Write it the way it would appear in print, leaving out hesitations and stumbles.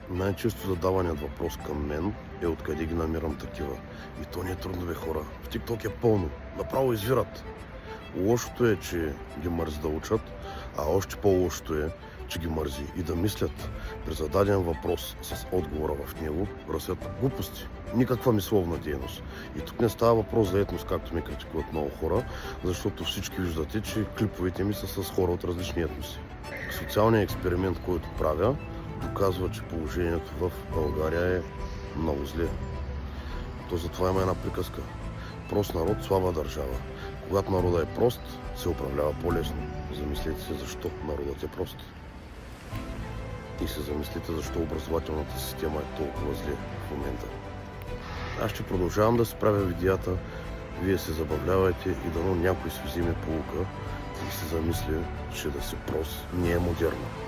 Най-често задаваният въпрос към мен е откъде ги намирам такива. И то не е трудно, бе, хора. В TikTok е пълно. Направо извират. Лошото е, че ги мързи да учат, а още по-лошото е, че ги мързи и да мислят. При зададен въпрос с отговора в него растят глупости. Никаква мисловна дейност. И тук не става въпрос за етнос, както ми критикуват много хора, защото всички виждате, че клиповете ми са с хора от различни етноси. Социалният експеримент, който правя, доказва, че положението в България е много зле. То затова има една приказка. Прост народ, слаба държава. Когато народът е прост, се управлява по-лесно. Замислете се защо народът е прост. И се замислите защо образователната система е толкова зле в момента. Аз ще продължавам да си правя видеята, вие се забавлявайте и дано някой си вземе поука и се замисли, че да си прост не е модерно.